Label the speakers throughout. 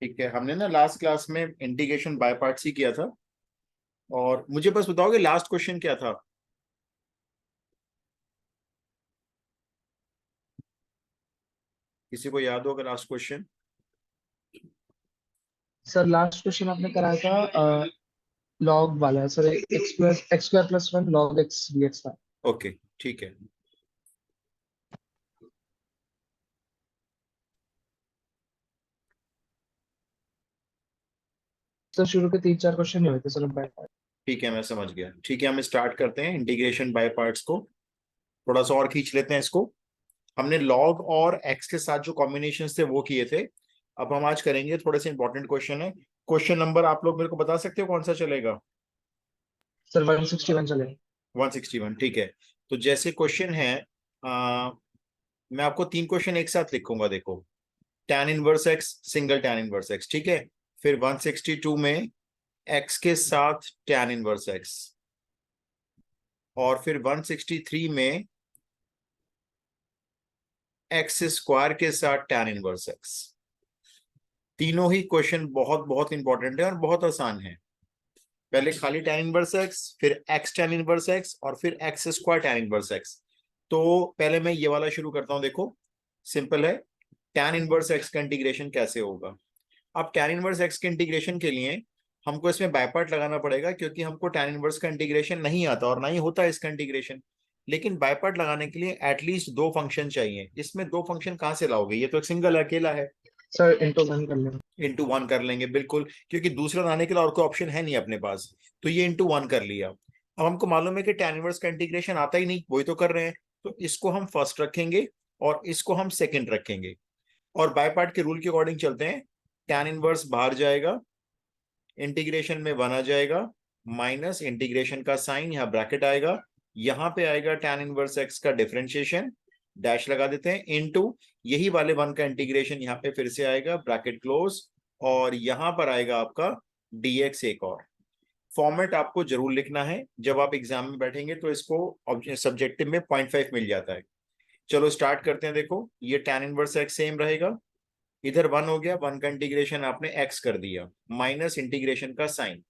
Speaker 1: ठीक है, हमने ना लास्ट क्लास में इंटीग्रेशन बाय पार्ट्स ही किया था। और मुझे बस बताओगे लास्ट क्वेश्चन क्या था? किसी को याद होगा last question?
Speaker 2: Sir last question आपने कराया था लॉग वाला sir. X square plus one log x dx था।
Speaker 1: ओके, ठीक है।
Speaker 2: सर शुरू के तीन चार क्वेश्चन ही हुए थे सर बाय।
Speaker 1: ठीक है, मैं समझ गया। ठीक है, हम स्टार्ट करते हैं इंटीग्रेशन बाय पार्ट्स को। थोड़ा सा और खींच लेते हैं इसको। हमने लॉग और एक्स के साथ जो कॉम्बिनेशन थे वो किए थे। अब हम आज करेंगे थोड़े से इंपॉर्टेंट क्वेश्चन है। क्वेश्चन नंबर आप लोग मेरे को बता सकते हो कौन सा चलेगा?
Speaker 2: सर 161 चले।
Speaker 1: 161, ठीक है। तो जैसे क्वेश्चन है, मैं आपको तीन क्वेश्चन एक साथ लिखूंगा, देखो। tan inverse x, single tan inverse x, ठीक है। फिर 162 में एक्स के साथ tan इनवर्स एक्स। और फिर 163 में एक्स स्क्वायर के साथ tan इनवर्स एक्स। तीनों ही क्वेश्चन बहुत बहुत इंपॉर्टेंट है और बहुत आसान है। पहले खाली tan इनवर्स एक्स, फिर एक्स tan इनवर्स एक्स, और फिर x square tan inverse x. तो पहले मैं ये वाला शुरू करता हूं, देखो। सिंपल है। tan इनवर्स एक्स का इंटीग्रेशन कैसे होगा? अब tan इनवर्स एक्स के इंटीग्रेशन के लिए हमको इसमें बाय पार्ट लगाना पड़ेगा, क्योंकि हमको tan इनवर्स का इंटीग्रेशन नहीं आता और ना ही होता है इसका इंटीग्रेशन। लेकिन बाय पार्ट लगाने के लिए एटलीस्ट दो फंक्शन चाहिए। इसमें दो फंक्शन कहाँ से लाओगे? ये तो एक सिंगल अकेला है।
Speaker 2: सर इंटू वन कर लेंगे।
Speaker 1: इंटू वन कर लेंगे, बिल्कुल, क्योंकि दूसरा लाने के लिए और कोई ऑप्शन है नहीं अपने पास। तो ये इंटू वन कर लिया। अब हमको मालूम है कि tan इनवर्स का इंटीग्रेशन आता ही नहीं, वही तो कर रहे हैं। तो इसको हम फर्स्ट रखेंगे और इसको हम सेकंड रखेंगे। और बाय पार्ट के रूल के अकॉर्डिंग चलते हैं। tan इनवर्स बाहर जाएगा, इंटीग्रेशन में वन आ जाएगा, माइनस इंटीग्रेशन का साइन यहाँ ब्रैकेट आएगा। यहाँ पे आएगा tan इनवर्स एक्स का डिफरेंशिएशन, डैश लगा देते हैं, इनटू यही वाले वन का इंटीग्रेशन यहाँ पे फिर से आएगा, ब्रैकेट क्लोज। और यहाँ पर आएगा आपका dx। एक और फॉर्मेट आपको जरूर लिखना है, जब आप एग्जाम में बैठेंगे तो इसको सब्जेक्टिव में 0.5 मिल जाता है। चलो स्टार्ट करते हैं। देखो, ये tan इनवर्स एक्स सेम रहेगा। इधर वन हो गया, वन का इंटीग्रेशन आपने एक्स कर दिया, माइनस इंटीग्रेशन का साइन।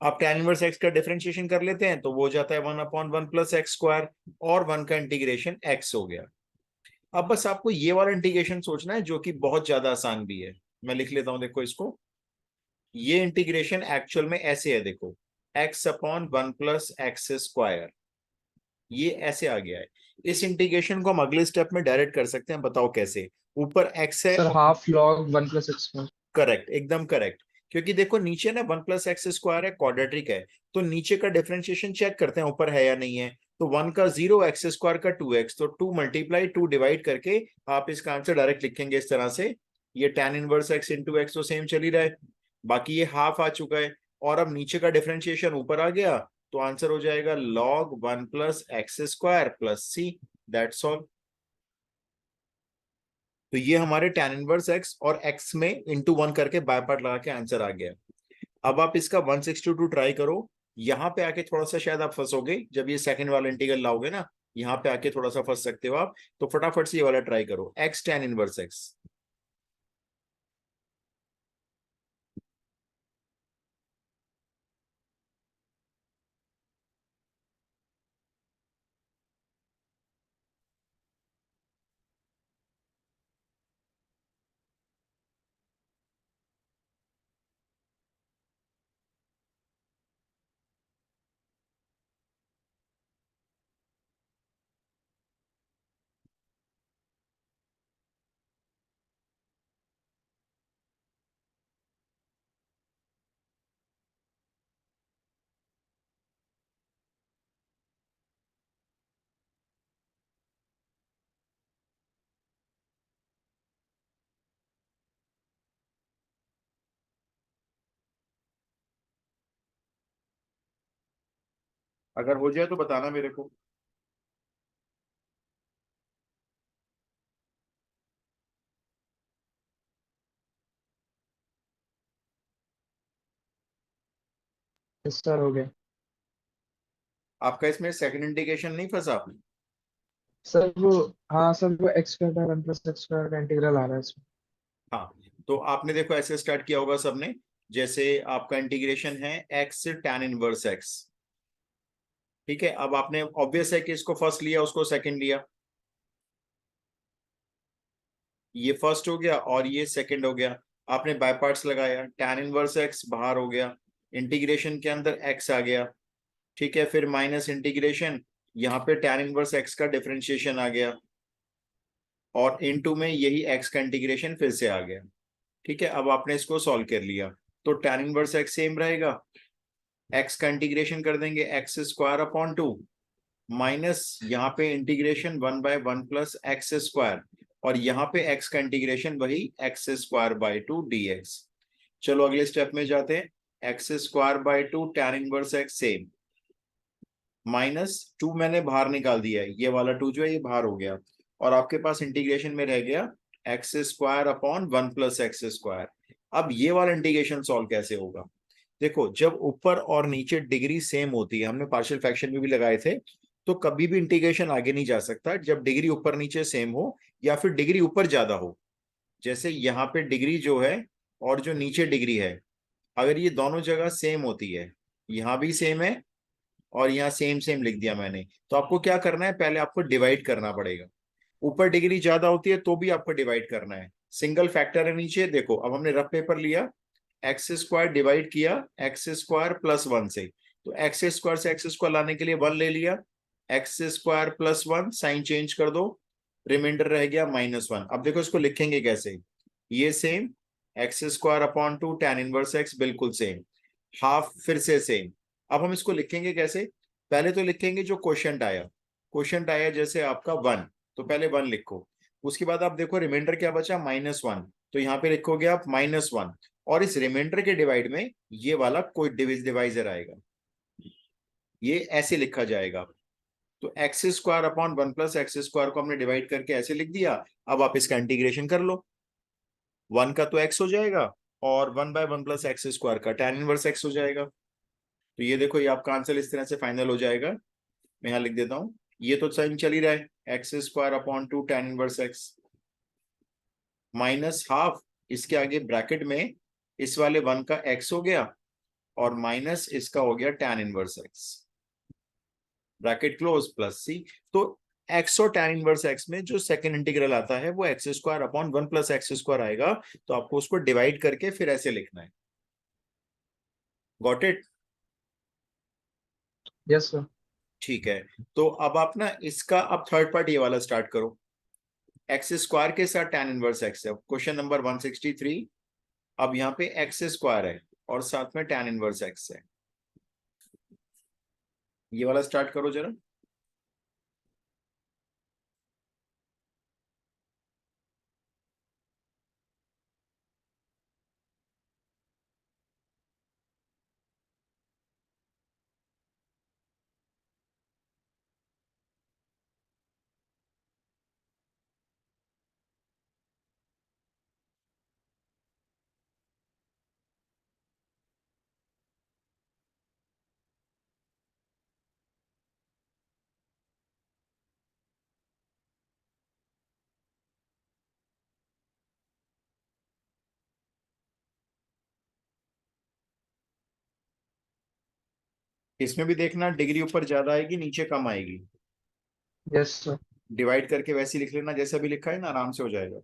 Speaker 1: आप tan इनवर्स एक्स का डिफरेंशिएशन कर लेते हैं तो वो हो जाता है 1/1 प्लस एक्स स्क्वायर। और वन का इंटीग्रेशन एक्स हो गया। अब बस आपको ये वाला इंटीग्रेशन सोचना है, जो कि बहुत ज्यादा आसान भी है। मैं लिख लेता हूं, देखो इसको। ये इंटीग्रेशन एक्चुअल में ऐसे है, देखो। x/1 प्लस एक्स स्क्वायर, ये ऐसे आ गया है। इस इंटीग्रेशन को हम अगले स्टेप में डायरेक्ट कर सकते हैं, बताओ कैसे? ऊपर x है
Speaker 2: सर
Speaker 1: और
Speaker 2: half log one plus x square.
Speaker 1: Correct, एकदम करेक्ट। क्योंकि देखो नीचे ना 1 प्लस एक्स स्क्वायर है, क्वाड्रेटिक है। तो नीचे का डिफरेंशिएशन चेक करते हैं ऊपर है या नहीं है। तो वन का 0, एक्स स्क्वायर का 2x, तो 2 मल्टीप्लाई 2 डिवाइड करके आप इसका आंसर डायरेक्ट लिखेंगे इस तरह से। ये tan inverse x into x तो सेम चल ही रहा है। बाकी ये हाफ आ चुका है। और अब नीचे का डिफरेंशिएशन ऊपर आ गया। तो आंसर हो जाएगा log 1 plus x square plus c. That's all. तो ये हमारे tan इनवर्स एक्स और एक्स में इंटू वन करके बाय पार्ट लगा के आंसर आ गया। अब आप इसका 162 ट्राई करो। यहाँ पे आके थोड़ा सा शायद आप फंसोगे, जब ये सेकंड वाला इंटीग्रल लाओगे ना। यहाँ पे आके थोड़ा सा फंस सकते हो आप। तो फटाफट से ये वाला ट्राई करो, एक्स tan इनवर्स एक्स। अगर हो जाए तो बताना मेरे को।
Speaker 2: सर हो गया।
Speaker 1: आपका इसमें सेकंड इंटीग्रेशन नहीं फंसा?
Speaker 2: सर वो हाँ सर वो x square by one plus x square का इंटीग्रल आ रहा है इसमें।
Speaker 1: हाँ। तो आपने देखो ऐसे स्टार्ट किया होगा सबने, जैसे आपका इंटीग्रेशन है एक्स tan इनवर्स एक्स। ठीक है, अब आपने ऑब्वियस है कि इसको फर्स्ट लिया उसको सेकंड लिया, ये फर्स्ट हो गया और ये सेकंड हो गया। आपने बाय पार्ट्स लगाया, tan इनवर्स एक्स बाहर हो गया, इंटीग्रेशन के अंदर x आ गया। ठीक है, फिर माइनस इंटीग्रेशन, यहाँ पे tan इनवर्स एक्स का डिफरेंशिएशन आ गया, और इनटू में यही x का इंटीग्रेशन फिर से आ गया। ठीक है, अब आपने इसको सॉल्व कर लिया, तो tan इनवर्स एक्स सेम रहेगा, x का इंटीग्रेशन कर देंगे x square upon two, minus यहाँ पे इंटीग्रेशन 1/1 प्लस एक्स स्क्वायर, और यहाँ पे x का इंटीग्रेशन वही x square by two D x. चलो अगले स्टेप में जाते हैं, x square by two tan inverse x same, minus two मैंने बाहर निकाल दिया है, ये वाला टू जो है ये बाहर हो गया, और आपके पास इंटीग्रेशन में रह गया x square upon 1 plus x square. अब ये वाला इंटीग्रेशन सॉल्व कैसे होगा? देखो, जब ऊपर और नीचे डिग्री सेम होती है, हमने पार्शियल फ्रैक्शन में भी लगाए थे, तो कभी भी इंटीग्रेशन आगे नहीं जा सकता जब डिग्री ऊपर नीचे सेम हो, या फिर डिग्री ऊपर ज्यादा हो। जैसे यहाँ पे डिग्री जो है और जो नीचे डिग्री है, अगर ये दोनों जगह सेम होती है, यहाँ भी सेम है और यहाँ सेम सेम लिख दिया मैंने, तो आपको क्या करना है, पहले आपको डिवाइड करना पड़ेगा। ऊपर डिग्री ज्यादा होती है तो भी आपको डिवाइड करना है, सिंगल फैक्टर है नीचे। देखो अब हमने रफ पेपर लिया, एक्स स्क्वायर डिवाइड किया एक्स स्क्वायर प्लस वन से, तो एक्स स्क्वायर से एक्स स्क्वायर लाने के लिए वन ले लिया, x square plus one, sign change कर दो, रिमाइंडर रह गया -1। अब देखो इसको लिखेंगे कैसे, ये same, x square upon two tan inverse x बिल्कुल सेम, हाफ फिर से सेम। अब हम इसको लिखेंगे कैसे, पहले तो लिखेंगे जो क्वोशंट आया, क्वोशंट आया जैसे आपका वन, तो पहले वन लिखो, उसके बाद आप देखो रिमाइंडर क्या बचा -1, तो यहाँ पे लिखोगे आप -1, और इस रिमाइंडर के डिवाइड में ये वाला कोई डिवाइजर आएगा, ये ऐसे लिखा जाएगा। तो x square upon 1 plus x square को हमने डिवाइड करके ऐसे लिख दिया। अब आप इसका इंटीग्रेशन कर लो, वन का तो एक्स हो जाएगा, और 1/1 प्लस एक्स स्क्वायर का tan इनवर्स एक्स हो जाएगा। तो ये देखो, ये आपका आंसर इस तरह से फाइनल हो जाएगा। मैं यहाँ लिख देता हूँ, ये तो साइन चल ही रहा है, x square upon two tan inverse x, minus half, इसके आगे ब्रैकेट में इस वाले वन का एक्स हो गया, और माइनस इसका हो गया tan inverse X, bracket close, plus C. तो एक्स और tan इनवर्स एक्स में जो सेकंड इंटीग्रल आता है वो x square upon 1 plus x square आएगा, तो आपको उसको डिवाइड करके फिर ऐसे लिखना है। Got it?
Speaker 2: Yes sir.
Speaker 1: ठीक है, तो अब आप ना इसका अब थर्ड पार्ट ये वाला स्टार्ट करो, एक्स स्क्वायर के साथ tan इनवर्स एक्स है, क्वेश्चन नंबर 163। अब यहाँ पे एक्स स्क्वायर है और साथ में tan इनवर्स एक्स है, ये वाला स्टार्ट करो जरा। इसमें भी देखना डिग्री ऊपर ज्यादा आएगी नीचे कम आएगी,
Speaker 2: यस सर।
Speaker 1: डिवाइड करके वैसे ही लिख लेना जैसा भी लिखा है ना, आराम से हो जाएगा।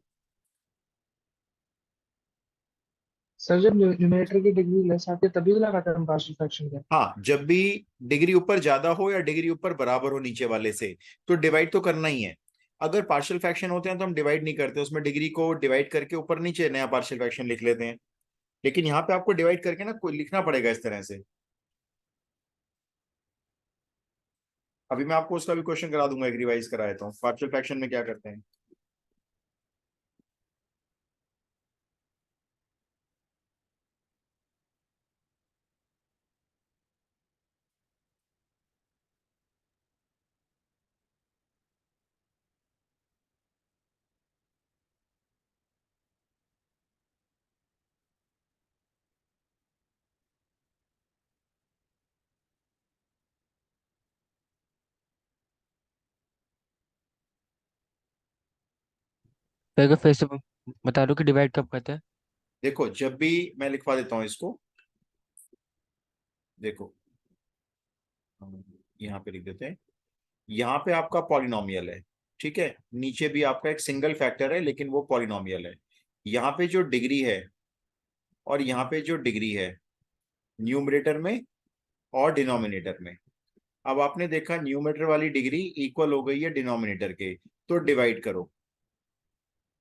Speaker 2: सर जब न्यूमरेटर की डिग्री लेस आती है तभी तो लगाते हैं हम पार्शियल फ्रैक्शन का।
Speaker 1: हाँ, जब भी डिग्री ऊपर ज्यादा हो या डिग्री ऊपर बराबर हो नीचे वाले से, तो डिवाइड तो करना ही है। अगर पार्शियल फ्रैक्शन होते हैं तो हम डिवाइड नहीं करते, उसमें डिग्री को डिवाइड करके ऊपर नीचे नया पार्शियल फ्रैक्शन लिख लेते हैं, लेकिन यहाँ पे आपको डिवाइड करके ना कोई लिखना पड़ेगा इस तरह से। अभी मैं आपको उसका भी क्वेश्चन करा दूंगा, एक रिवाइज करा देता हूँ पार्शियल फ्रैक्शन में क्या करते हैं।
Speaker 3: तो एक बार फिर से बता दो कि डिवाइड कब करते हैं।
Speaker 1: देखो जब भी मैं लिखवा देता हूं इसको, देखो हम यहाँ पे लिख देते हैं, यहाँ पे आपका पॉलिनोमियल है, ठीक है, नीचे भी आपका एक सिंगल फैक्टर है लेकिन वो पॉलिनोमियल है। यहाँ पे जो डिग्री है और यहाँ पे जो डिग्री है, न्यूमरेटर में और डिनोमिनेटर में। अब आपने देखा न्यूमरेटर वाली डिग्री इक्वल हो गई है डिनोमिनेटर के, तो डिवाइड करो,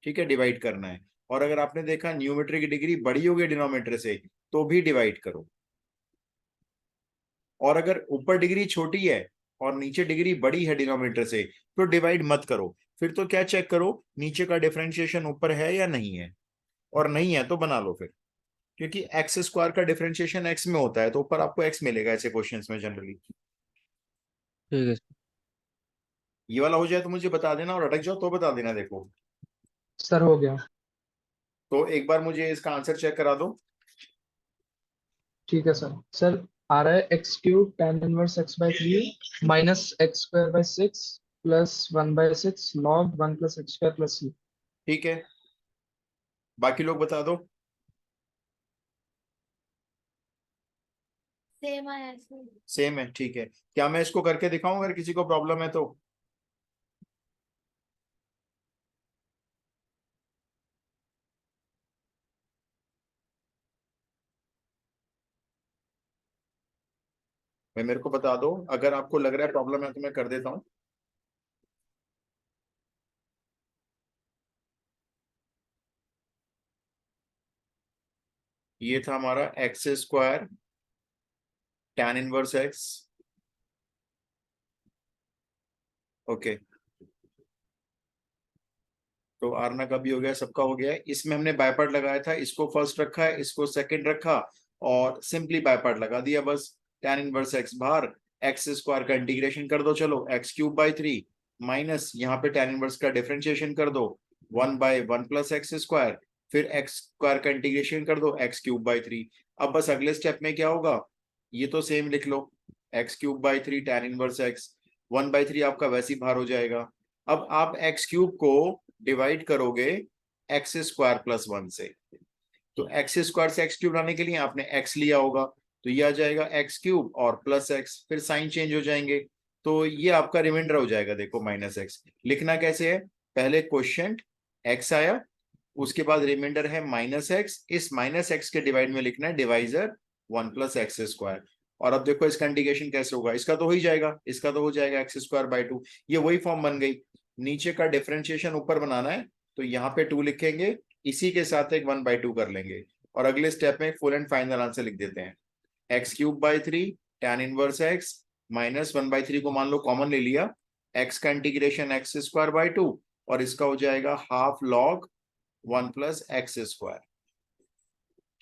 Speaker 1: ठीक है, डिवाइड करना है। और अगर आपने देखा न्यूमरेटर की डिग्री बड़ी हो गई डिनोमिनेटर से, तो भी डिवाइड करो। और अगर ऊपर डिग्री छोटी है और नीचे डिग्री बड़ी है डिनोमिनेटर से, तो डिवाइड मत करो। फिर तो क्या चेक करो, नीचे का डिफरेंशिएशन ऊपर है या नहीं है, और नहीं है तो बना लो फिर, क्योंकि एक्स स्क्वायर का डिफरेंशिएशन एक्स में होता है, तो ऊपर आपको एक्स मिलेगा ऐसे क्वेश्चंस में जनरली।
Speaker 2: ठीक है
Speaker 1: ये वाला हो जाए तो मुझे बता देना, और अटक जाओ तो बता देना। देखो
Speaker 2: सर, हो गया।
Speaker 1: तो एक बार मुझे इसका आंसर चेक करा दो।
Speaker 2: ठीक है सर। सर आ रहा है x cube tan inverse x by 3 minus x square by 6 plus 1/6 log 1 plus x square plus c।
Speaker 1: ठीक है, बाकी लोग बता दो।
Speaker 3: सेम है ऐसे।
Speaker 1: सेम है, ठीक है। क्या मैं इसको करके दिखाऊं अगर किसी को प्रॉब्लम है तो? भाई मेरे को बता दो, अगर आपको लग रहा है प्रॉब्लम है तो मैं कर देता हूँ। ये था हमारा x square tan inverse x. Okay, तो आरना का भी हो गया, सबका हो गया है। इसमें हमने बायपार्ट लगाया था, इसको फर्स्ट रखा है, इसको सेकंड रखा, और सिंपली बायपार्ट लगा दिया बस। tan इनवर्स एक्स बाहर, एक्स स्क्वायर का इंटीग्रेशन कर दो, चलो एक्स क्यूब बाई 3 माइनस यहाँ पे tan इनवर्स का डिफरेंशिएशन कर दो 1/1 प्लस एक्स स्क्वायर, फिर एक्स स्क्वायर का इंटीग्रेशन कर दो एक्स क्यूब बाई 3। अब बस अगले स्टेप में क्या होगा, ये तो सेम लिख लो, X cube by 3 tan inverse X, 1/3 आपका वैसे ही बाहर हो जाएगा। अब आप एक्स क्यूब को डिवाइड करोगे एक्स स्क्वायर प्लस 1 से, तो एक्स स्क्वायर से एक्स क्यूब लाने के लिए आपने एक्स लिया होगा, तो ये आ जाएगा एक्स क्यूब और प्लस एक्स, फिर साइन चेंज हो जाएंगे, तो ये आपका रिमाइंडर हो जाएगा। देखो माइनस एक्स लिखना कैसे है, पहले क्वेश्चन एक्स आया, उसके बाद रिमाइंडर है माइनस एक्स, इस माइनस एक्स के डिवाइड में लिखना है डिवाइजर 1 प्लस एक्स स्क्वायर। और अब देखो इसका इंटीग्रेशन कैसे होगा, इसका तो हो ही जाएगा, इसका तो हो जाएगा एक्स स्क्वायर बाई 2, ये वही फॉर्म बन गई। नीचे का डिफरेंशिएशन ऊपर बनाना है, तो यहाँ पे 2 लिखेंगे, इसी के साथ एक 1/2 कर लेंगे, और अगले स्टेप में फुल एंड फाइनल आंसर लिख देते हैं। X cube by 3 tan inverse x minus 1/3 को मान लो कॉमन ले लिया, एक्स का इंटीग्रेशन एक्स स्क्वायर बाई 2, और इसका हो जाएगा half log 1 plus x square.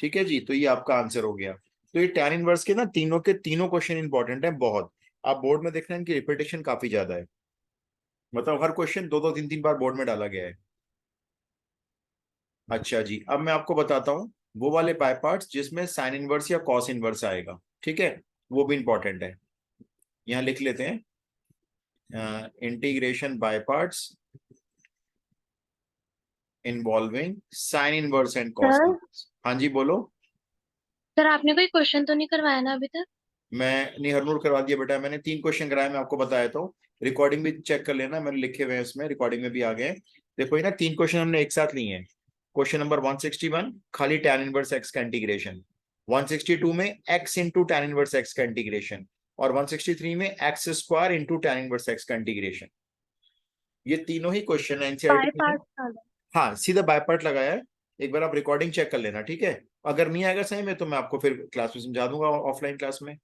Speaker 1: ठीक है जी, तो ये आपका आंसर हो गया। तो ये tan इनवर्स के ना तीनों के तीनों क्वेश्चन इंपॉर्टेंट है बहुत। आप बोर्ड में देख रहे हैं कि रिपीटेशन काफी ज्यादा है, मतलब हर क्वेश्चन 2-2 3-3 बार बोर्ड में डाला गया है। अच्छा जी, अब मैं आपको बताता हूँ वो वाले बाय पार्ट्स जिसमें साइन इनवर्स या कॉस इनवर्स आएगा, ठीक है, वो भी इंपॉर्टेंट है। यहाँ लिख लेते हैं integration by parts involving sine inverse and cos
Speaker 3: sir
Speaker 1: inverse. हाँ जी बोलो।
Speaker 3: सर आपने कोई क्वेश्चन तो नहीं करवाया ना अभी तक?
Speaker 1: मैंने हरनूर करवा दिया बेटा, मैंने 3 क्वेश्चन कराए, मैं आपको बताया तो। रिकॉर्डिंग भी चेक कर लेना, मैंने लिखे हुए हैं उसमें, रिकॉर्डिंग में भी आ गए हैं। देखो ये ना 3 क्वेश्चन हमने एक साथ लिए हैं। क्वेश्चन नंबर 161 खाली tan इनवर्स एक्स का इंटीग्रेशन, 162 में x into tan inverse x का इंटीग्रेशन, और 163 में x square into tan inverse x का इंटीग्रेशन। ये तीनों ही क्वेश्चन
Speaker 3: बाय
Speaker 1: एनसीईआरटी में।
Speaker 3: पार्ट डालो।
Speaker 1: हाँ सीधा बाय पार्ट लगाया है, एक बार आप रिकॉर्डिंग चेक कर लेना, ठीक है। अगर नहीं आएगा सही में तो मैं आपको फिर क्लास में समझा दूंगा, ऑफलाइन क्लास में।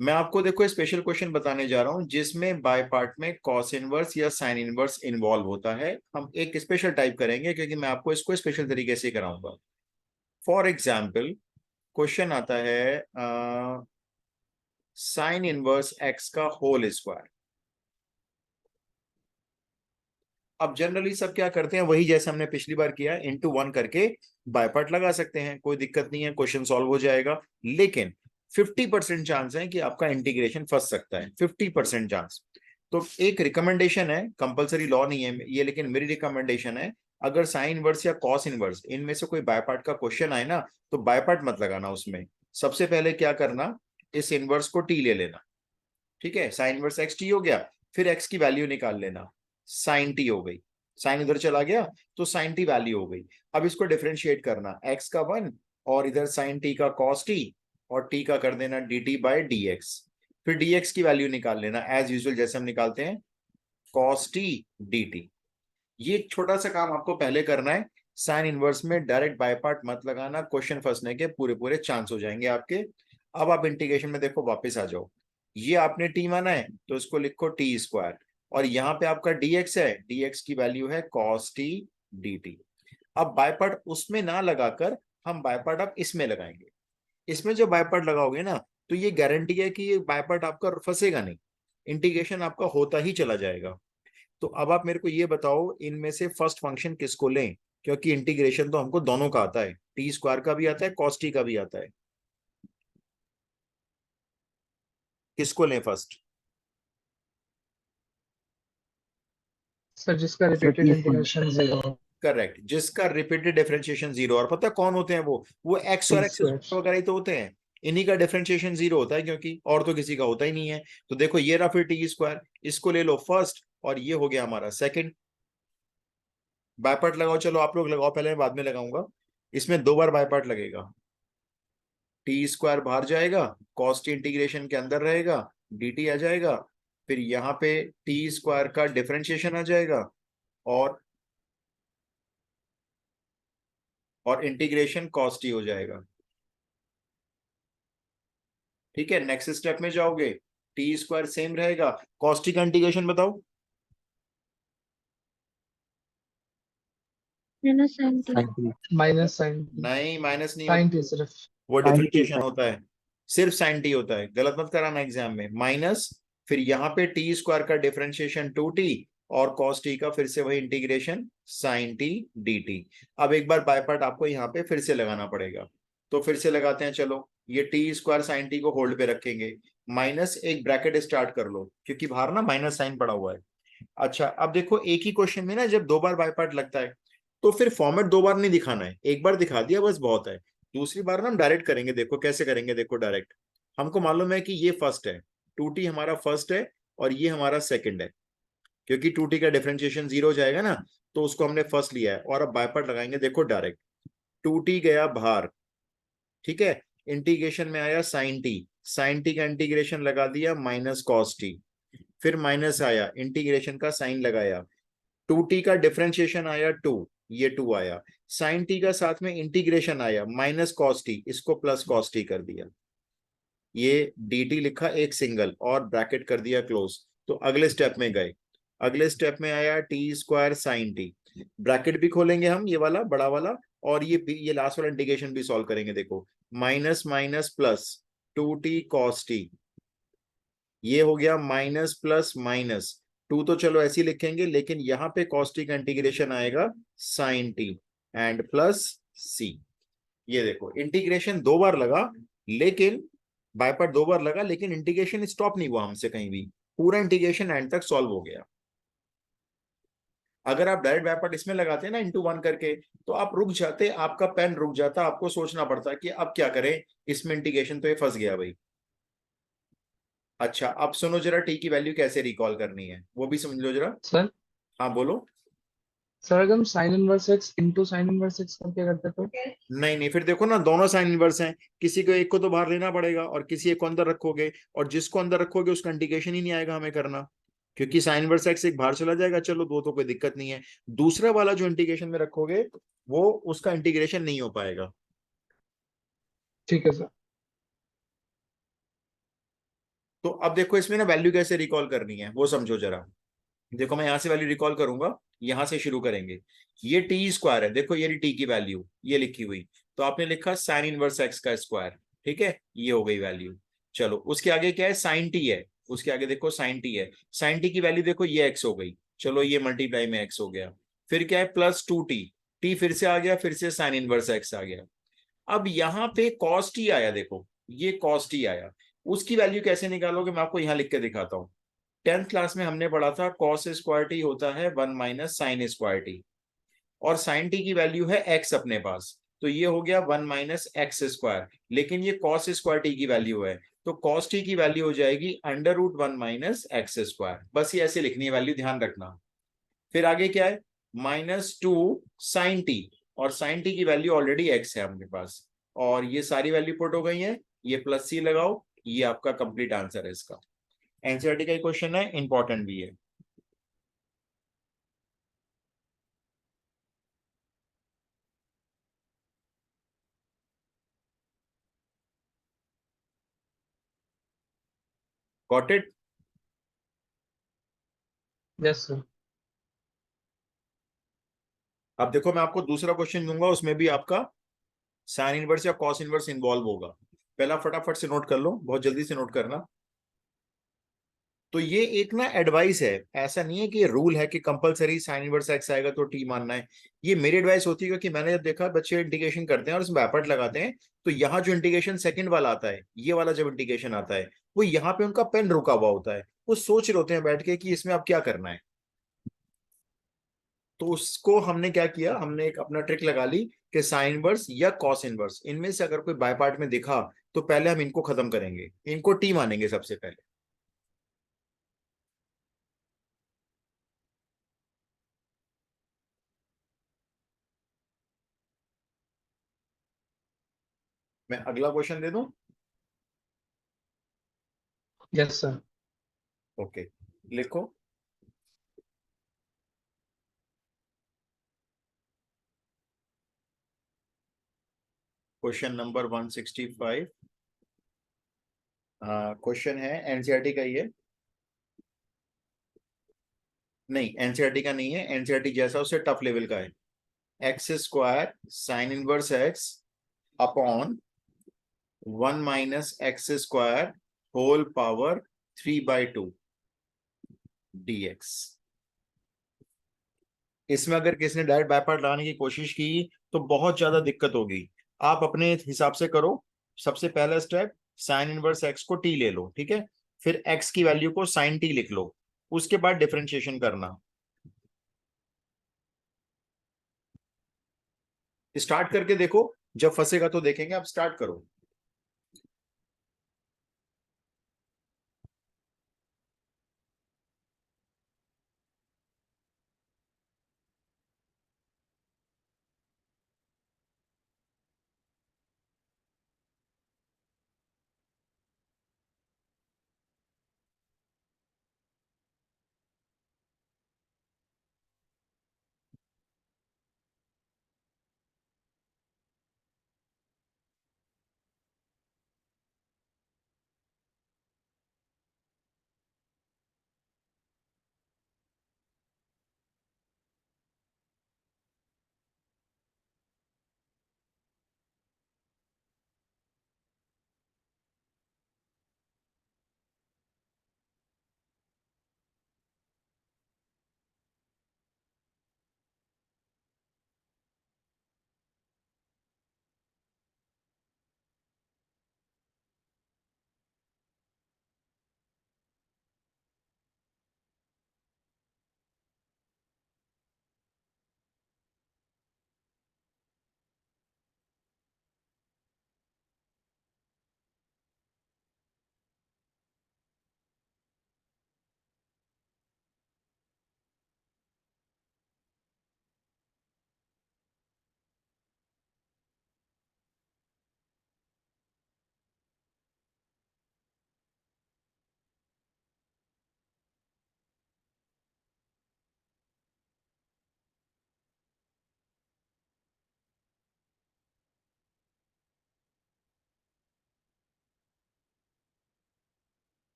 Speaker 1: मैं आपको देखो स्पेशल क्वेश्चन बताने जा रहा हूं जिसमें बाय पार्ट में कॉस इनवर्स या साइन इनवर्स इन्वॉल्व होता है। हम एक स्पेशल टाइप करेंगे क्योंकि मैं आपको इसको स्पेशल तरीके से कराऊंगा। फॉर एग्जाम्पल क्वेश्चन आता है साइन इनवर्स एक्स का होल स्क्वायर। अब जनरली सब क्या करते हैं, वही जैसे हमने पिछली बार किया, इंटू 1 करके बाय पार्ट लगा सकते हैं, कोई दिक्कत नहीं है, क्वेश्चन सॉल्व हो जाएगा। लेकिन 50% चांस है कि आपका इंटीग्रेशन फंस सकता है, 50% चांस। तो एक रिकमेंडेशन है, कंपलसरी लॉ नहीं है ये, लेकिन मेरी रिकमेंडेशन है, अगर साइन इनवर्स या कॉस इनवर्स इनमें से कोई बाय पार्ट का क्वेश्चन आए ना, तो बाय पार्ट मत लगाना उसमें। सबसे पहले क्या करना, इस इनवर्स को टी ले लेना, ठीक है, साइन इनवर्स एक्स टी हो गया, फिर एक्स की वैल्यू निकाल लेना, साइन टी हो गई, साइन इधर चला गया तो साइन टी वैल्यू हो गई। अब इसको डिफरेंशिएट करना, एक्स का 1 और इधर साइन टी का कॉस टी, और टी का कर देना d t by d x, फिर डी एक्स की वैल्यू निकाल लेना एज यूजुअल जैसे हम निकालते हैं, कॉस टी डी टी। ये छोटा सा काम आपको पहले करना है, साइन इनवर्स में डायरेक्ट बाय पार्ट मत लगाना, क्वेश्चन फंसने के पूरे पूरे चांस हो जाएंगे आपके। अब आप इंटीग्रेशन में देखो वापस आ जाओ, ये आपने टी माना है तो इसको लिखो टी स्क्वायर, और यहाँ पे आपका dx है, dx की वैल्यू है cos t dt। अब बाय पार्ट उसमें ना लगाकर हम बाय पार्ट अब इसमें लगाएंगे। इसमें जो बाय पार्ट लगाओगे ना, तो ये गारंटी है कि ये बाय पार्ट आपका फंसेगा नहीं, इंटीग्रेशन आपका होता ही चला जाएगा। तो अब आप मेरे को ये बताओ, इनमें से फर्स्ट फंक्शन किसको लें, क्योंकि इंटीग्रेशन तो हमको दोनों का आता है, टी स्क्वायर का भी आता है cos t का भी आता है, किसको लें फर्स्ट?
Speaker 2: सर जिसका रिपीटेड इंटीग्रेशन 0,
Speaker 1: करेक्ट, जिसका रिपीटेड डिफरेंशिएशन 0। और पता है कौन होते हैं वो एक्स
Speaker 2: टी
Speaker 1: और एक्स
Speaker 2: स्क्वायर।
Speaker 1: वगैरह ही तो होते हैं, इन्हीं का डिफरेंशिएशन 0 होता है, क्योंकि और तो किसी का होता ही नहीं है। तो देखो ये रहा फिर टी स्क्वायर, इसको ले लो फर्स्ट, और ये हो गया हमारा सेकंड। बाय पार्ट लगाओ, चलो आप लोग लगाओ पहले, मैं बाद में लगाऊंगा। इसमें 2 बार बाय पार्ट लगेगा, टी स्क्वायर बाहर जाएगा, कॉस्ट इंटीग्रेशन के अंदर रहेगा, dt आ जाएगा, फिर यहाँ पे टी स्क्वायर का डिफरेंशिएशन आ जाएगा, और इंटीग्रेशन cos t हो जाएगा। ठीक है, नेक्स्ट स्टेप में जाओगे, टी स्क्वायर सेम रहेगा, cos t का इंटीग्रेशन बताओ।
Speaker 3: Minus sine t.
Speaker 2: Minus sine
Speaker 1: नहीं, माइनस नहीं
Speaker 2: साइन
Speaker 1: होता,
Speaker 2: टी सिर्फ।
Speaker 1: वो डिफरेंशिएशन होता है, सिर्फ साइन टी होता है, गलत मत कराना एग्जाम में, माइनस, फिर यहाँ पे टी स्क्वायर का डिफरेंशिएशन 2t, और cos t का फिर से वही इंटीग्रेशन साइन टी dt। अब एक बार बाय पार्ट आपको यहाँ पे फिर से लगाना पड़ेगा, तो फिर से लगाते हैं, चलो ये टी स्क्वायर साइन टी को होल्ड पे रखेंगे, माइनस एक ब्रैकेट स्टार्ट कर लो, क्योंकि बाहर ना माइनस साइन पड़ा हुआ है। अच्छा, अब देखो एक ही क्वेश्चन में ना जब 2 बार बाय पार्ट लगता है, तो फिर फॉर्मेट 2 बार नहीं दिखाना है, एक बार दिखा दिया बस बहुत है। दूसरी बार ना हम डायरेक्ट करेंगे, देखो कैसे करेंगे, देखो डायरेक्ट, हमको मालूम है कि ये फर्स्ट है, 2t हमारा फर्स्ट है, और ये हमारा सेकंड है, क्योंकि 2t का डिफरेंशिएशन 0 हो जाएगा ना, तो उसको हमने फर्स्ट लिया है, और अब बाय पार्ट लगाएंगे, देखो डायरेक्ट, 2t गया बाहर, ठीक है, इंटीग्रेशन में आया साइन टी का इंटीग्रेशन लगा दिया माइनस कॉस टी, फिर माइनस आया, इंटीग्रेशन का साइन लगाया, 2t का डिफरेंशिएशन आया 2, ये 2 आया, साइन टी का साथ में इंटीग्रेशन आया माइनस कॉस टी, इसको प्लस कॉस टी कर दिया, ये dt लिखा एक सिंगल और ब्रैकेट कर दिया क्लोज। तो अगले स्टेप में गए, अगले स्टेप में आया T square sine T, bracket भी खोलेंगे हम ये वाला बड़ा वाला, और ये लास्ट वाला इंटीग्रेशन भी सॉल्व करेंगे, देखो minus minus plus 2t cos t, ये हो गया माइनस प्लस माइनस, 2 तो चलो ऐसे ही लिखेंगे, लेकिन यहाँ पे cos t का इंटीग्रेशन आएगा sine t and plus c। ये देखो इंटीग्रेशन 2 बार लगा, लेकिन बाय पार्ट 2 बार लगा, लेकिन इंटीग्रेशन स्टॉप नहीं हुआ हमसे कहीं भी, पूरा इंटीग्रेशन एंड तक सॉल्व हो गया। अगर आप डायरेक्ट बाय पार्ट इसमें लगाते हैं ना इंटू 1 करके, तो आप रुक जाते, आपका पेन रुक जाता, आपको सोचना पड़ता कि अब क्या करें, इसमें इंटीग्रेशन तो ये फंस गया भाई। अच्छा, अब सुनो जरा, टी की वैल्यू कैसे रिकॉल करनी है वो भी समझ लो जरा।
Speaker 2: सर
Speaker 1: हाँ बोलो।
Speaker 2: सर अगर हम sign inverse x into sine inverse x करके करते तो?
Speaker 1: नहीं नहीं, फिर देखो ना दोनों साइन इनवर्स हैं, किसी को एक को तो बाहर लेना पड़ेगा, और किसी एक को अंदर रखोगे, और जिसको अंदर रखोगे उसका इंटीग्रेशन ही नहीं आएगा हमें करना, क्योंकि साइन इनवर्स एक्स एक बाहर चला जाएगा, चलो दो तो कोई दिक्कत नहीं है, दूसरा वाला जो इंटीग्रेशन में रखोगे वो उसका इंटीग्रेशन नहीं हो पाएगा।
Speaker 2: ठीक है सर।
Speaker 1: तो अब देखो इसमें ना वैल्यू कैसे रिकॉल करनी है वो समझो जरा। देखो मैं यहां से वैल्यू रिकॉल करूंगा, यहां से शुरू करेंगे, ये टी स्क्वायर है, देखो ये टी की वैल्यू ये लिखी हुई, तो आपने लिखा साइन इनवर्स एक्स का स्क्वायर, ठीक है, ये हो गई वैल्यू। चलो उसके आगे क्या है, साइन टी है, उसके आगे देखो साइन टी है, साइन टी की वैल्यू देखो ये एक्स हो गई, चलो ये मल्टीप्लाई में एक्स हो गया, फिर क्या है प्लस 2t, टी फिर से आ गया, फिर से साइन इनवर्स एक्स आ गया। अब यहाँ पे कॉस टी आया, देखो ये कॉस टी आया, उसकी वैल्यू कैसे निकालोगे मैं आपको यहाँ लिख के दिखाता हूँ। 10th क्लास में हमने पढ़ा था कॉस स्क्वायर टी होता है 1 माइनस साइन स्क्वायर टी, और साइन टी की वैल्यू है एक्स अपने पास, तो ये हो गया 1 माइनस एक्स स्क्वायर, लेकिन ये कॉस स्क्वायर टी की वैल्यू है, तो कॉस टी की वैल्यू हो जाएगी under root 1 minus x square. बस ये ऐसे लिखनी है वैल्यू, ध्यान रखना। फिर आगे क्या है, -2 साइन टी, और साइन टी की वैल्यू ऑलरेडी एक्स है अपने पास, और ये सारी वैल्यू पुट हो गई है, ये प्लस सी लगाओ, ये आपका कंप्लीट आंसर है इसका। एनसीईआरटी का क्वेश्चन है, इंपॉर्टेंट भी है। Got it?
Speaker 2: Yes sir.
Speaker 1: अब देखो मैं आपको दूसरा क्वेश्चन दूंगा, उसमें भी आपका साइन इनवर्स या कॉस इनवर्स इन्वॉल्व होगा। पहला फटाफट से नोट कर लो, बहुत जल्दी से नोट करना। तो ये एक ना एडवाइस है, ऐसा नहीं है कि ये रूल है कि कंपलसरी साइन इनवर्स एक्स आएगा तो टी मानना है। ये मेरी एडवाइस होती है, क्योंकि मैंने जब देखा बच्चे इंटीग्रेशन करते हैं और उसमें बैपर्ट लगाते हैं, तो यहाँ जो इंटीग्रेशन सेकंड वाला आता है, ये वाला जब इंटीग्रेशन आता है, वो यहाँ पे उनका पेन रुका हुआ होता है, वो सोच रहे होते हैं बैठ के कि इसमें अब क्या करना है। तो उसको हमने क्या किया, हमने एक अपना ट्रिक लगा ली कि साइन इनवर्स या कॉस इनवर्स, इनमें से अगर कोई बाय पार्ट में दिखा तो पहले हम इनको खत्म करेंगे, इनको टी मानेंगे सबसे पहले। मैं अगला क्वेश्चन दे दूं?
Speaker 2: Yes sir.
Speaker 1: ओके, लिखो। क्वेश्चन नंबर 165, क्वेश्चन है एनसीईआरटी का ही है। नहीं, एनसीईआरटी का नहीं है, एनसीईआरटी जैसा उससे टफ लेवल का है। X square sine inverse x upon 1 minus x square whole power 3/2 dx। इसमें अगर किसी ने डायरेक्ट बाय पार्ट लगाने की कोशिश की तो बहुत ज्यादा दिक्कत होगी। आप अपने हिसाब से करो। सबसे पहला स्टेप, साइन इनवर्स एक्स को टी ले लो, ठीक है। फिर एक्स की वैल्यू को साइन टी लिख लो, उसके बाद डिफरेंशिएशन करना। स्टार्ट करके देखो, जब फंसेगा तो देखेंगे। आप स्टार्ट करो।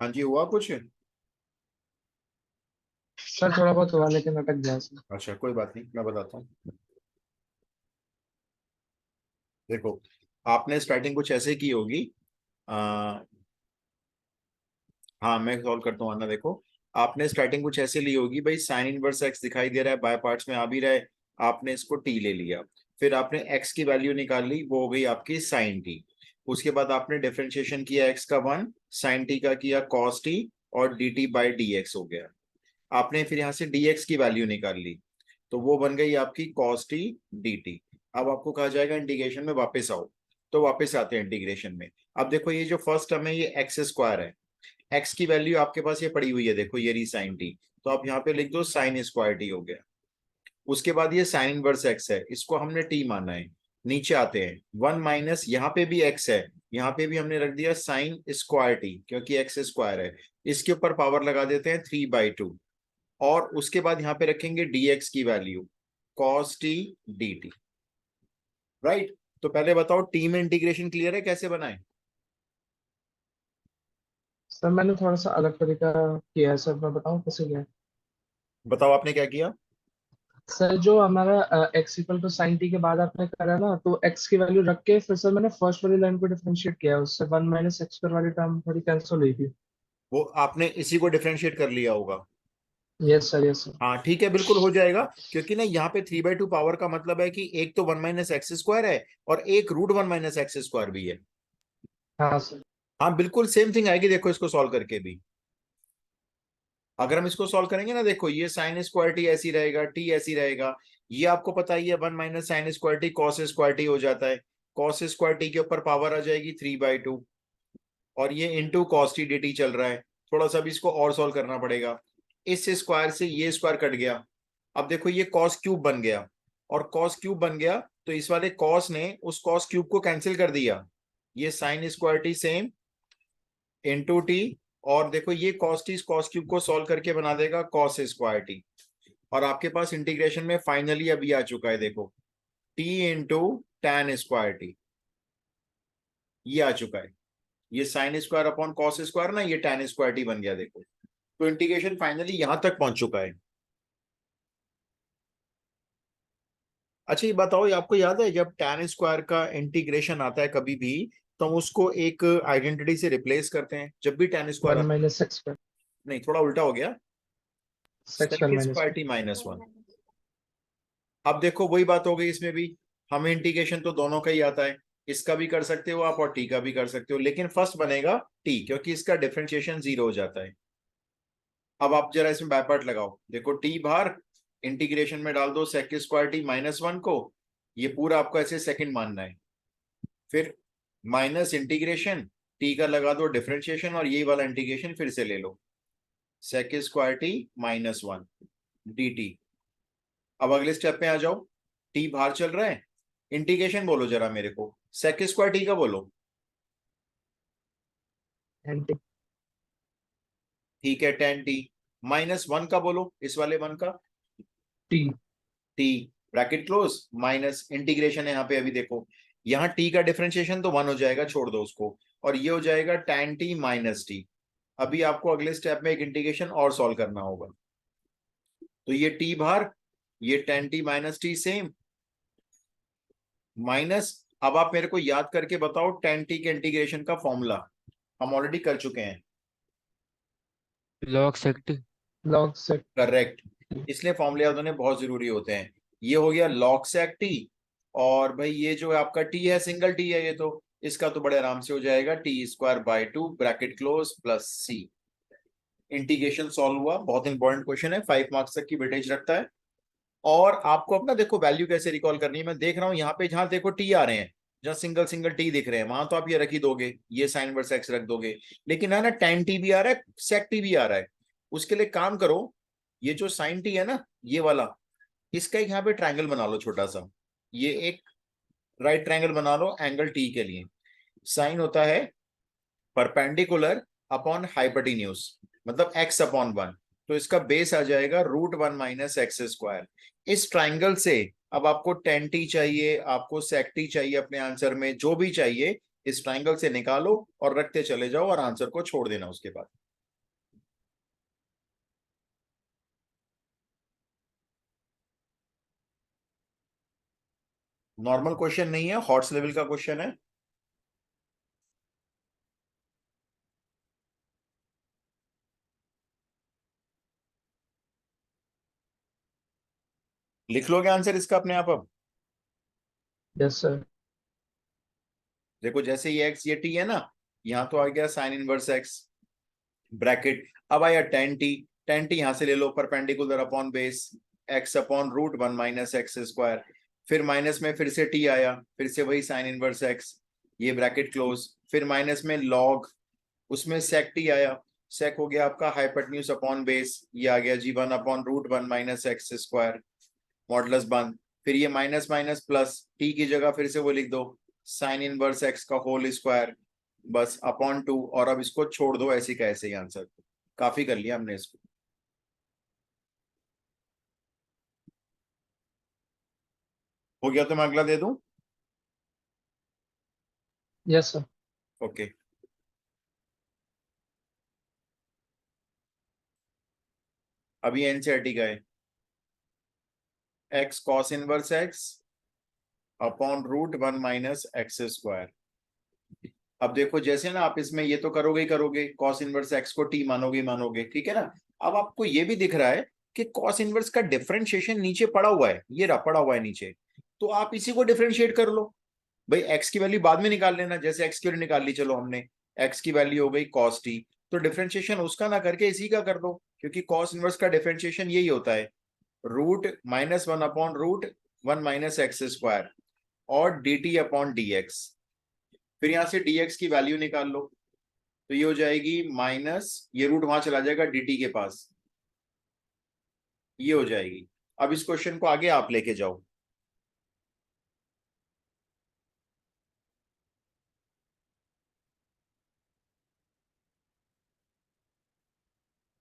Speaker 1: हाँ जी, हुआ कुछ?
Speaker 2: सर थोड़ा बहुत हुआ लेकिन अटक गया सर।
Speaker 1: अच्छा, कोई बात नहीं, मैं बताता हूँ। देखो, आपने स्टार्टिंग कुछ ऐसे की होगी। आ, हाँ, मैं सॉल्व करता हूँ, आना देखो। आपने स्टार्टिंग कुछ ऐसे ली होगी, भाई साइन इनवर्स एक्स दिखाई दे रहा है, बाय पार्ट्स में आ भी रहा है। आपने इसको टी ले लिया, फिर आपने एक्स की वैल्यू निकाल ली, वो हो गई आपकी साइन टी। उसके बाद आपने डिफरेंशिएशन किया x का 1, sin t का किया cos t, और dt बाई dx हो गया। आपने फिर यहाँ से dx की वैल्यू निकाल ली, तो वो बन गई आपकी cos t dt। अब आपको कहा जाएगा इंटीग्रेशन में वापस आओ, तो वापस आते हैं इंटीग्रेशन में। अब देखो ये जो फर्स्ट टर्म है ये एक्स स्क्वायर है, एक्स की वैल्यू आपके पास ये पड़ी हुई है, देखो ये रही साइन टी, तो आप यहाँ पे लिख दो साइन स्क्वायर टी हो गया। उसके बाद ये साइन इनवर्स एक्स है, इसको हमने टी माना है। नीचे आते हैं, 1 माइनस, यहाँ पे भी एक्स है, यहाँ पे भी हमने रख दिया साइन स्क्वायर टी, क्योंकि एक्स स्क्वायर है। इसके ऊपर पावर लगा देते हैं 3/2, और उसके बाद यहाँ पे रखेंगे dx की value cos t dt। Right, तो पहले बताओ टी में इंटीग्रेशन क्लियर है, कैसे बनाए?
Speaker 2: सर मैंने थोड़ा सा अलग तरीका किया है सर, मैं बताऊं कैसे किया है?
Speaker 1: बताओ आपने क्या किया।
Speaker 2: सर जो हमारा x equal to sine t के बाद आपने करा ना, तो x की वैल्यू रख के फिर सर मैंने फर्स्ट वाली लाइन को डिफरेंशिएट किया, उससे 1 माइनस एक्स स्क्वायर वाली टर्म थोड़ी कैंसिल हुई थी।
Speaker 1: वो आपने इसी को डिफरेंशिएट कर लिया होगा।
Speaker 2: Yes sir, yes sir.
Speaker 1: हाँ ठीक है, बिल्कुल हो जाएगा, क्योंकि ना यहाँ पे 3/2 पावर का मतलब है कि एक तो 1 माइनस एक्स स्क्वायर है, और एक रूट 1 माइनस एक्स स्क्वायर भी है।
Speaker 2: हाँ सर।
Speaker 1: हाँ बिल्कुल सेम थिंग आएगी, देखो इसको सॉल्व करके भी। अगर हम इसको सॉल्व करेंगे ना, देखो ये साइन स्क्वायर टी ऐसी रहेगा, टी ऐसी रहेगा। ये आपको पता ही है 1 minus sine square T cos square T हो जाता है। कॉस स्क्वायर टी के ऊपर पावर आ जाएगी 3/2, और ये into cos T D T चल रहा है। थोड़ा सा भी इसको और सॉल्व करना पड़ेगा। इस स्क्वायर से ये स्क्वायर कट गया, अब देखो ये कॉस क्यूब बन गया, और कॉस क्यूब बन गया तो इस वाले कॉस ने उस कॉस क्यूब को कैंसिल कर दिया। ये sine square T same into T, और देखो ये कॉस टी कॉस क्यूब को सॉल्व करके बना देगा कॉस स्क्वायर टी। और आपके पास इंटीग्रेशन में फाइनली अभी आ चुका है, देखो T into tan square T, ये आ चुका है। ये sine square upon cos square ना, ये टैन स्क्वायर टी बन गया देखो। तो इंटीग्रेशन फाइनली यहां तक पहुंच चुका है। अच्छा ये बताओ, ये आपको याद है जब टैन स्क्वायर का इंटीग्रेशन आता है कभी भी, तो हम उसको एक आइडेंटिटी से रिप्लेस करते हैं जब भी टैन स्क्वायर
Speaker 2: 1
Speaker 1: आता
Speaker 2: माइनस एक्स स्क्वायर,
Speaker 1: है। नहीं, थोड़ा उल्टा हो गया,
Speaker 2: sec x 1
Speaker 1: sec
Speaker 2: minus
Speaker 1: square T minus 1। अब देखो वही बात हो गई इसमें भी, हमें इंटीग्रेशन तो दोनों का ही आता है, इसका भी कर सकते हो आप और टी का भी कर सकते हो, लेकिन फर्स्ट बनेगा टी, क्योंकि इसका डिफरेंशिएशन 0 हो जाता है। अब आप जरा इसमें बाय पार्ट लगाओ, देखो टी बाहर, इंटीग्रेशन में डाल दो सेक स्क्वायर टी माइनस 1 को, ये पूरा आपको ऐसे सेकंड मानना है। फिर माइनस इंटीग्रेशन, टी का लगा दो डिफरेंशिएशन, और ये वाला इंटीग्रेशन फिर से ले लो, sec square T minus 1 D T. अब अगले स्टेप पे आ जाओ, टी बाहर चल रहा है, इंटीग्रेशन बोलो जरा मेरे को, सेक स्क्वायर टी का बोलो।
Speaker 2: एंटी
Speaker 1: ठीक है, टेन टी माइनस 1 का बोलो, इस वाले 1 का,
Speaker 2: T.
Speaker 1: T bracket close minus integration है यहाँ पे, अभी देखो यहाँ टी का डिफरेंशिएशन तो 1 हो जाएगा, छोड़ दो उसको, और ये हो जाएगा tan टी माइनस टी। अभी आपको अगले स्टेप में एक इंटीग्रेशन और सॉल्व करना होगा, तो ये टी बाहर, ये tan t minus t same minus. अब आप मेरे को याद करके बताओ tan टी के इंटीग्रेशन का फॉर्मूला, हम ऑलरेडी कर चुके हैं।
Speaker 4: Log sec t.
Speaker 2: Log sec.
Speaker 1: Correct, इसलिए फॉर्मूले याद होने बहुत जरूरी होते हैं। ये हो गया log sec t, और भाई ये जो है आपका t है, सिंगल t है ये, तो इसका तो बड़े आराम से हो जाएगा t²/2 bracket close plus c। Integration solve हुआ, बहुत इंपॉर्टेंट क्वेश्चन है, 5 मार्क्स तक की वेटेज रखता है। और आपको अपना देखो वैल्यू कैसे रिकॉल करनी है, मैं देख रहा हूँ यहाँ पे, जहां देखो टी आ रहे हैं, जहां सिंगल सिंगल टी दिख रहे हैं, वहां तो आप ये रख ही दोगे, ये साइन वर्स एक्स रख दोगे। लेकिन है ना, tan टी भी आ रहा है, sec टी भी आ रहा है, उसके लिए काम करो, ये जो साइन टी है ना ये वाला, इसका एक यहाँ पे ट्रायंगल बना लो छोटा सा, ये एक राइट ट्रायंगल बना लो एंगल टी के लिए। साइन होता है परपेंडिकुलर अपॉन हाइपोटेन्यूज, मतलब x अपॉन 1, तो इसका बेस आ जाएगा √1 माइनस एक्स स्क्वायर। इस ट्राइंगल से अब आपको tan t चाहिए, आपको sec t चाहिए, अपने आंसर में जो भी चाहिए इस ट्राइंगल से निकालो और रखते चले जाओ, और आंसर को छोड़ देना उसके बाद। नॉर्मल क्वेश्चन नहीं है, हॉट्स लेवल का क्वेश्चन है। लिख लोगे आंसर इसका अपने आप अब?
Speaker 2: Yes sir.
Speaker 1: देखो जैसे ये एक्स ये टी है ना, यहाँ तो आ गया साइन इनवर्स एक्स ब्रैकेट, अब आया टेन टी यहाँ से ले लो perpendicular upon base X upon root one minus x square, फिर माइनस में फिर से टी आया, फिर से वही साइन इनवर्स एक्स, ये ब्रैकेट क्लोज, फिर माइनस में लॉग, उसमें सेक टी आया, सेक हो गया आपका हाइपोटेन्यूज अपॉन बेस, ये आ गया जी one upon root one minus x square modulus बंद, फिर ये माइनस माइनस प्लस टी की जगह फिर से वो लिख दो साइन इनवर्स एक्स का होल स्क्वायर बस अपॉन टू, और अब इसको छोड़ दो ऐसे का ऐसे ही आंसर। काफी कर लिया हमने इसको। हो गया तो मैं अगला दे दूं।
Speaker 2: Yes sir.
Speaker 1: ओके, अभी एनसीईआरटी का है, x cos inverse x upon root one minus x square. अब देखो जैसे ना आप इसमें ये तो करोगे ही करोगे, कॉस इनवर्स एक्स को टी मानोगे ही मानोगे, ठीक है ना। अब आपको ये भी दिख रहा है कि कॉस इनवर्स का डिफरेंशिएशन नीचे पड़ा हुआ है, ये रहा पड़ा हुआ है नीचे, तो आप इसी को डिफरेंशिएट कर लो। भाई एक्स की वैल्यू बाद में निकाल लेना, जैसे एक्स की वैल्यू निकाल ली चलो हमने, एक्स की वैल्यू हो गई कॉस टी, तो डिफरेंशिएशन उसका ना करके इसी का कर दो, क्योंकि कॉस इनवर्स का डिफरेंशिएशन यही होता है, root minus one upon root one minus x square और D T upon D x, फिर यहां से dx की वैल्यू निकाल लो, तो ये हो जाएगी माइनस, ये रूट वहां चला जाएगा dt के पास, ये हो जाएगी। अब इस क्वेश्चन को आगे आप लेके जाओ।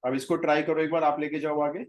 Speaker 1: अब इसको ट्राई करो एक बार, आप लेके जाओ आगे।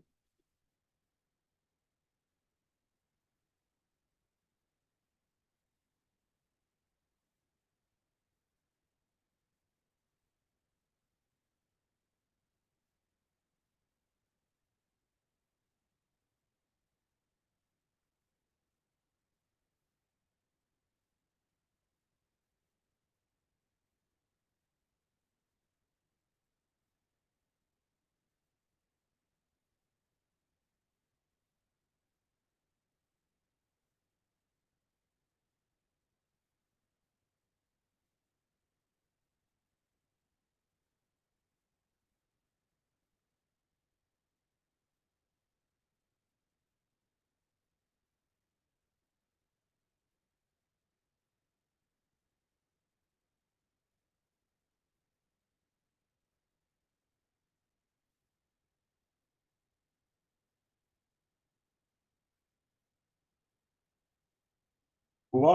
Speaker 1: हुआ।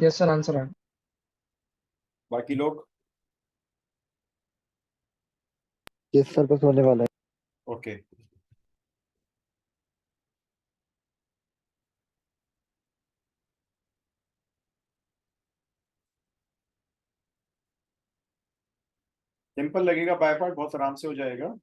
Speaker 2: यस सर, आंसर है।
Speaker 1: बाकी लोग।
Speaker 4: यस सर, बस होने वाला है।
Speaker 1: ओके, सिंपल लगेगा, बाय पार्ट बहुत आराम से हो जाएगा।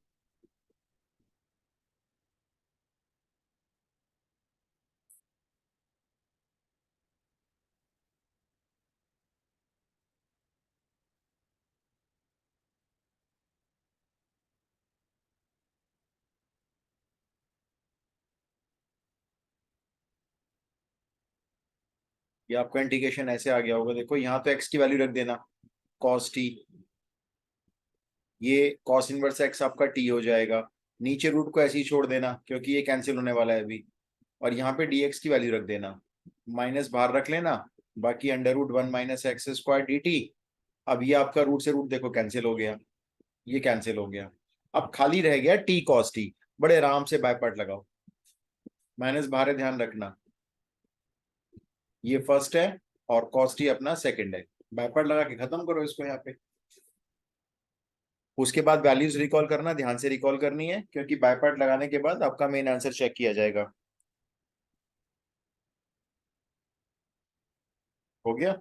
Speaker 1: ये आपका इंडिकेशन ऐसे आ गया होगा, देखो यहाँ तो एक्स की वैल्यू रख देना कॉस टी, ये कॉस इनवर्स एक्स आपका टी हो जाएगा, नीचे रूट को ऐसे ही छोड़ देना क्योंकि ये कैंसिल होने वाला है अभी, और यहाँ पे dx की वैल्यू रख देना, माइनस बाहर रख लेना, बाकी under root one minus x square d T. अब ये आपका रूट से रूट देखो कैंसिल हो गया, ये कैंसिल हो गया, अब खाली रह गया टी कॉस टी, बड़े आराम से बाय पार्ट लगाओ, माइनस बाहर है ध्यान रखना, ये फर्स्ट है और कॉस टी अपना सेकंड है, बाय पार्ट लगा के खत्म करो इसको यहाँ पे। उसके बाद वैल्यूज रिकॉल करना, ध्यान से रिकॉल करनी है क्योंकि बाय पार्ट लगाने के बाद आपका मेन आंसर चेक किया जाएगा। हो गया।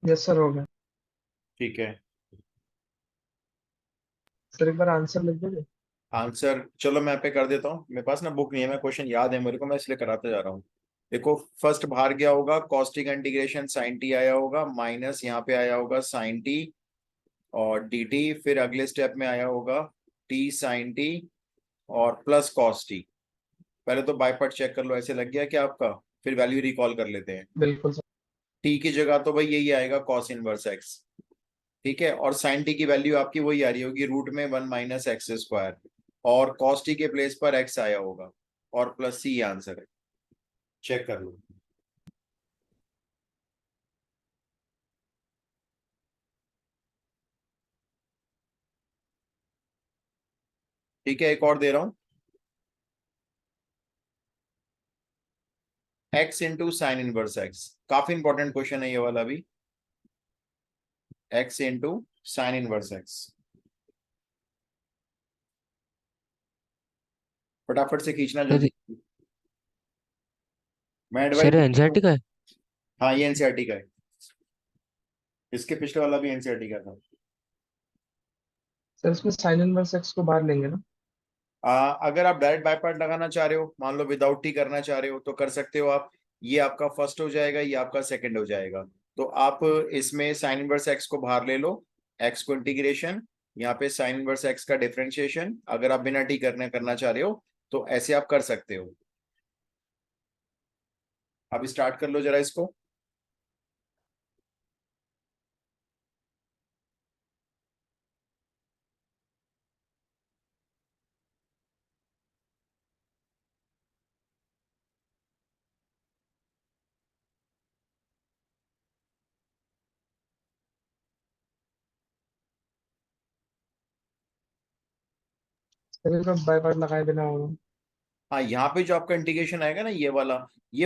Speaker 2: यस सर, हो गया।
Speaker 1: ठीक है,
Speaker 2: सर एक बार आंसर लिख दोगे?
Speaker 1: आंसर चलो मैं पे कर देता हूँ, मेरे पास ना बुक नहीं है, मैं क्वेश्चन याद है मेरे को, मैं इसलिए कराते जा रहा हूँ। देखो फर्स्ट बाहर गया होगा कॉस्टिक इंटीग्रेशन साइन टी आया होगा, माइनस यहाँ पे आया होगा साइन टी और डी टी, फिर अगले स्टेप में आया होगा टी साइन टी और प्लस कॉस टी, पहले तो बाय पार्ट चेक कर लो, ऐसे लग गया क्या आपका? फिर वैल्यू रिकॉल कर लेते हैं।
Speaker 2: बिल्कुल सर।
Speaker 1: टी की जगह तो भाई यही आएगा कॉस इनवर्स एक्स, ठीक है। और साइन टी की वैल्यू आपकी वही आ रही होगी, रूट में 1 - x², और कॉस टी के प्लेस पर एक्स आया होगा, और प्लस सी आंसर है। चेक कर लो। ठीक है, एक और दे रहा हूं, x into sine inverse x. काफी इंपॉर्टेंट क्वेश्चन है ये वाला भी। X into sine inverse x, फटाफट से खींचना
Speaker 5: सर
Speaker 1: जल्दी। मैं
Speaker 5: सर
Speaker 1: एडवाइस,
Speaker 5: एनसीईआरटी का है।
Speaker 1: हाँ ये एनसीईआरटी का है, इसके पिछले वाला भी एनसीईआरटी का था।
Speaker 2: सर इसमें साइन इनवर्स एक्स को बाहर लेंगे ना?
Speaker 1: अगर आप डायरेक्ट बाय पार्ट लगाना चाह रहे हो, मान लो विदाउट टी करना चाह रहे हो, तो कर सकते हो आप। ये आपका फर्स्ट हो जाएगा, ये आपका सेकंड हो जाएगा। तो आप इसमें साइन इनवर्स एक्स को बाहर ले लो, एक्स को इंटीग्रेशन, यहाँ पे साइन इनवर्स एक्स का डिफरेंशिएशन। अगर आप बिना टी करना चाह रहे हो तो ऐसे आप कर सकते हो। अब स्टार्ट कर लो जरा इसको।
Speaker 2: सर इसमें बाय पार्ट लगाए बिना होगा।
Speaker 1: हाँ, यहाँ पे जो आपका इंटीग्रेशन आएगा ना, ये वाला, ये